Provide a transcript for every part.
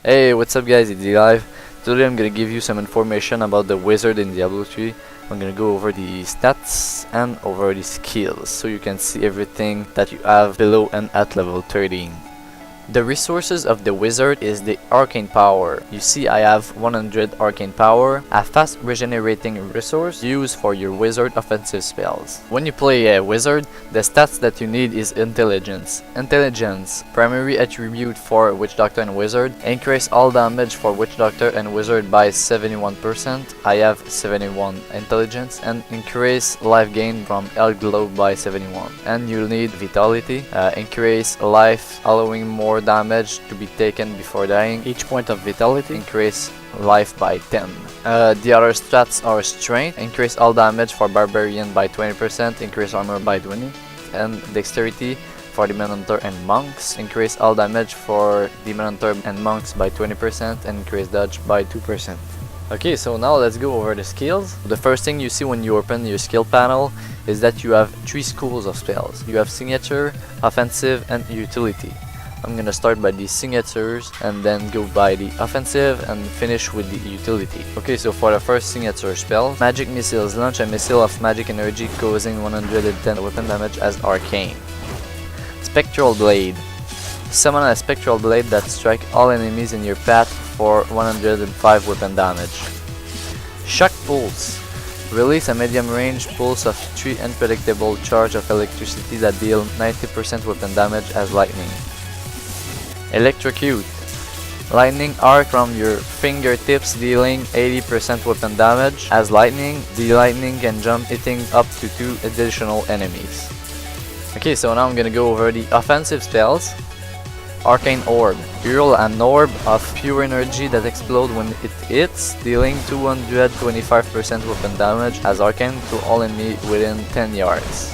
Hey, what's up guys, it's Live. Today I'm gonna give you some information about the wizard in Diablo 3. I'm gonna go over the stats and over the skills so you can see everything that you have below and at level 13. The resources of the wizard is the arcane power. You see I have 100 arcane power, a fast regenerating resource used for your wizard offensive spells. When you play a wizard, the stats that you need is intelligence. Intelligence, primary attribute for witch doctor and wizard, increase all damage for witch doctor and wizard by 71%. I have 71 intelligence, and increase life gain from health glow by 71. And you'll need vitality, increase life allowing more damage to be taken before dying. Each point of vitality increase life by 10. The other stats are strength, increase all damage for barbarian by 20%, increase armor by 20, and dexterity for demon hunter and monks, increase all damage for demon hunter and monks by 20%, and increase dodge by 2%. Okay, so now let's go over the skills. The first thing you see when you open your skill panel is that you have 3 schools of spells. You have signature, offensive, and utility. I'm gonna start by the signatures and then go by the offensive and finish with the utility. Okay, so for the first signature spell, magic missiles. Launch a missile of magic energy causing 110 weapon damage as arcane. Spectral blade. Summon a spectral blade that strikes all enemies in your path for 105 weapon damage. Shock pulse. Release a medium range pulse of 3 unpredictable charge of electricity that deal 90% weapon damage as lightning. Electrocute. Lightning arc from your fingertips dealing 80% weapon damage as lightning. The lightning can jump, hitting up to 2 additional enemies. Okay, so now I'm gonna go over the offensive spells. Arcane Orb. You roll an orb of pure energy that explodes when it hits, dealing 225% weapon damage as arcane to all enemies within 10 yards.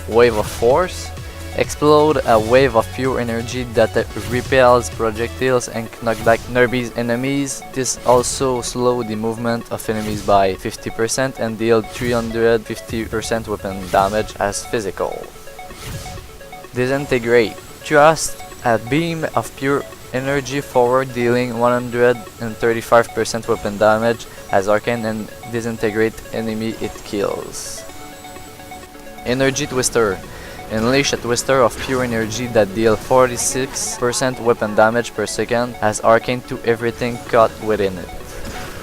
Wave of Force. Explode a wave of pure energy that repels projectiles and knock back nearby enemies. This also slows the movement of enemies by 50% and deal 350% weapon damage as physical. Disintegrate. Thrust a beam of pure energy forward, dealing 135% weapon damage as arcane and disintegrate enemy it kills. Energy Twister. Unleash a twister of pure energy that deal 46% weapon damage per second as arcane to everything caught within it.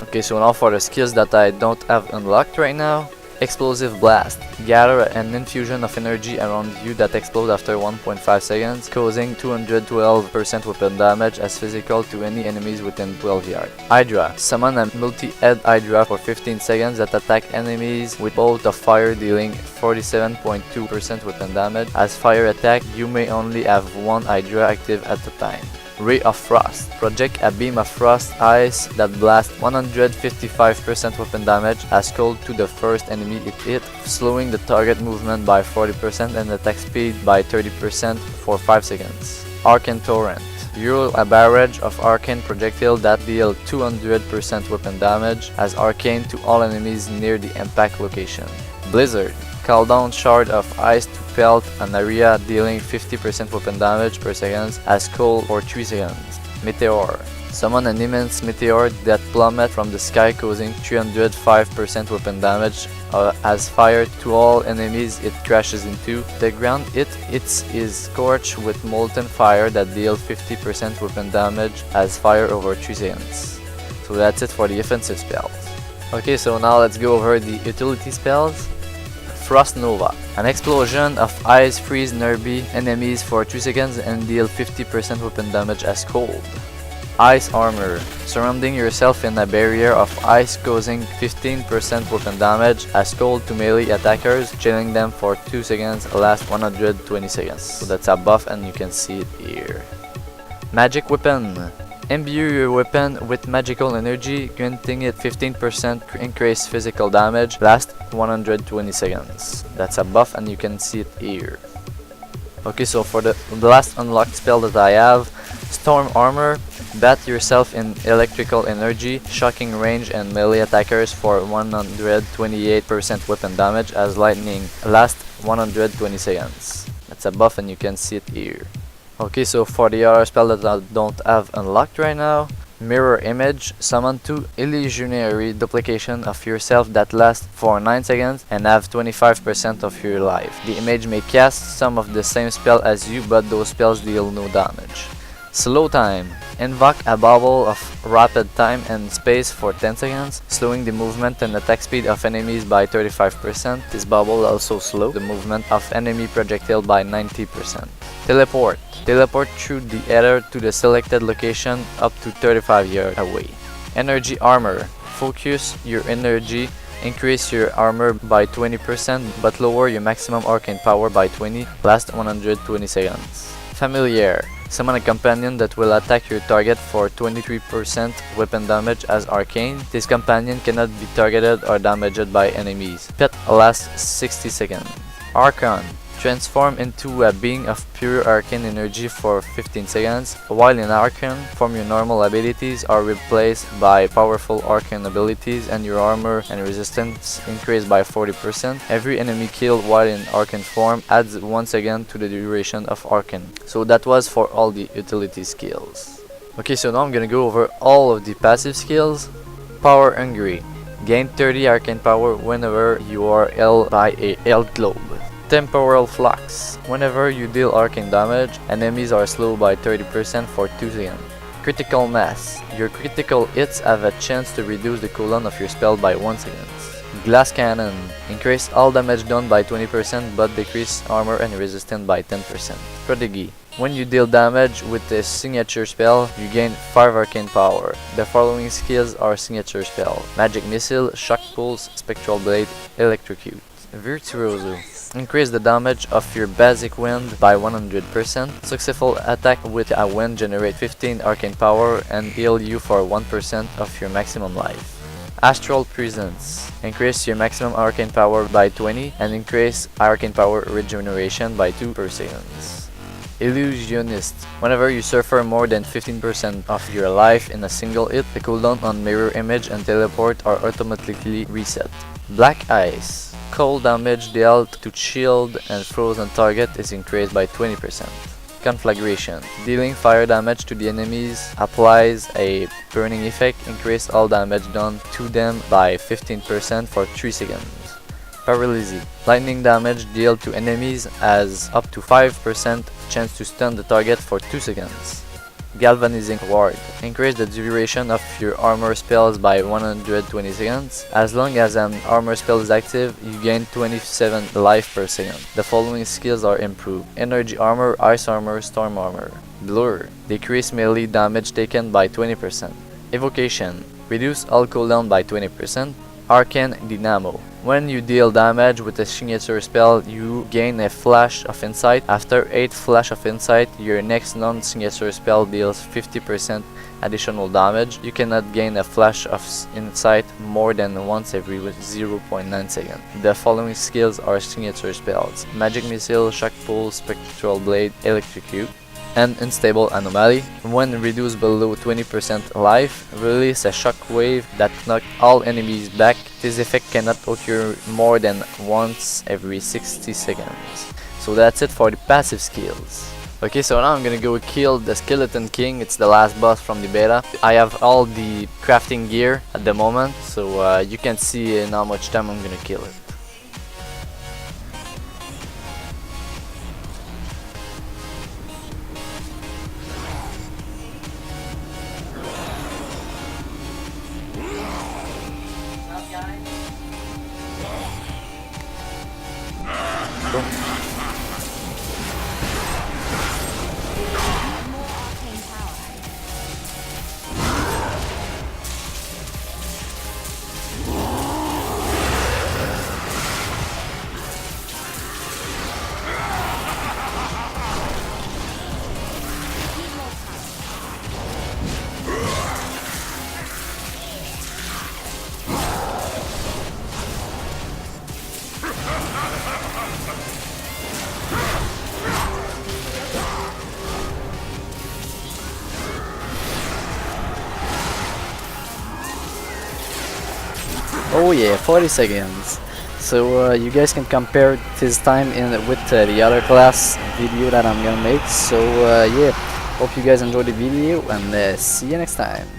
Okay, so now for the skills that I don't have unlocked right now. Explosive Blast. Gather an infusion of energy around you that explodes after 1.5 seconds, causing 212% weapon damage as physical to any enemies within 12 yards. Hydra. Summon a multi-head Hydra for 15 seconds that attack enemies with bolt of fire, dealing 47.2% weapon damage. As fire attack, you may only have one Hydra active at a time. Ray of Frost. Project a beam of frost ice that blasts 155% weapon damage as cold to the first enemy it hit, slowing the target movement by 40% and attack speed by 30% for 5 seconds. Arcane Torrent. You roll a barrage of arcane projectiles that deal 200% weapon damage as arcane to all enemies near the impact location. Blizzard. Call down shard of ice to pelt an area, dealing 50% weapon damage per second as cold for 3 seconds. Meteor. Summon an immense meteor that plummets from the sky, causing 305% weapon damage as fire to all enemies it crashes into. The ground it hits is scorched with molten fire that deals 50% weapon damage as fire over 3 seconds. So that's it for the offensive spells. Okay, so now let's go over the utility spells. Frost Nova. An explosion of ice freeze nearby enemies for 3 seconds and deal 50% weapon damage as cold. Ice Armor. Surrounding yourself in a barrier of ice, causing 15% weapon damage as cold to melee attackers, chilling them for 2 seconds, last 120 seconds. So that's a buff and you can see it here. Magic Weapon. Imbue your weapon with magical energy, granting it 15% increased physical damage, last 120 seconds. That's a buff and you can see it here. Okay, so for the last unlocked spell that I have, Storm Armor. Bat yourself in electrical energy, shocking range and melee attackers for 128% weapon damage as lightning, last 120 seconds. That's a buff and you can see it here. Okay, so for the other spell that I don't have unlocked right now, Mirror Image, summon 2 illusionary duplication of yourself that last for 9 seconds and have 25% of your life. The image may cast some of the same spell as you, but those spells deal no damage. Slow time. Invoke a bubble of rapid time and space for 10 seconds, slowing the movement and attack speed of enemies by 35%. This bubble also slows the movement of enemy projectile by 90%. Teleport. Teleport through the ether to the selected location up to 35 yards away. Energy Armor. Focus your energy, increase your armor by 20% but lower your maximum arcane power by 20, last 120 seconds. Familiar. Summon a companion that will attack your target for 23% weapon damage as arcane. This companion cannot be targeted or damaged by enemies. Pet lasts 60 seconds. Archon. Transform into a being of pure arcane energy for 15 seconds. While in Archon form, your normal abilities are replaced by powerful arcane abilities and your armor and resistance increase by 40%. Every enemy killed while in arcane form adds 1 second to the duration of arcane. So that was for all the utility skills. Okay, so now I'm gonna go over all of the passive skills. Power Hungry. Gain 30 arcane power whenever you are held by a health globe. Temporal Flux. Whenever you deal arcane damage, enemies are slowed by 30% for 2 seconds. Critical Mass. Your critical hits have a chance to reduce the cooldown of your spell by 1 second. Glass Cannon. Increase all damage done by 20% but decrease armor and resistance by 10%. Prodigy. When you deal damage with a signature spell, you gain 5 arcane power. The following skills are signature spell: Magic Missile, Shock Pulse, Spectral Blade, Electrocute. Virtuoso. Increase the damage of your basic wind by 100%. Successful attack with a wind generate 15 arcane power and heal you for 1% of your maximum life. Astral Presence. Increase your maximum arcane power by 20 and increase arcane power regeneration by 2 per second. Illusionist. Whenever you suffer more than 15% of your life in a single hit, the cooldown on Mirror Image and Teleport are automatically reset. Black Ice. Cold damage dealt to shield and frozen target is increased by 20%. Conflagration. Dealing fire damage to the enemies applies a burning effect, increase all damage done to them by 15% for 3 seconds. Paralysis. Lightning damage dealt to enemies has up to 5% chance to stun the target for 2 seconds. Galvanizing Ward. Increase the duration of your armor spells by 120 seconds. As long as an armor spell is active, you gain 27 life per second. The following skills are improved: Energy Armor, Ice Armor, Storm Armor. Blur. Decrease melee damage taken by 20%. Evocation. Reduce all cooldown by 20%. Arcane Dynamo. When you deal damage with a signature spell, you gain a Flash of Insight. After 8 Flash of Insight, your next non-signature spell deals 50% additional damage. You cannot gain a Flash of Insight more than once every 0.9 seconds. The following skills are signature spells: Magic Missile, Shock Pulse, Spectral Blade, Electrocute. And Unstable Anomaly. When reduced below 20% life, release a shockwave that knocks all enemies back. This effect cannot occur more than once every 60 seconds. So that's it for the passive skills. Okay, so now I'm gonna go kill the Skeleton King. It's the last boss from the beta. I have all the crafting gear at the moment, so you can see in how much time I'm gonna kill it. Oh yeah, 40 seconds. So you guys can compare his time in with the other class video that I'm gonna make. So yeah, hope you guys enjoyed the video, and see you next time.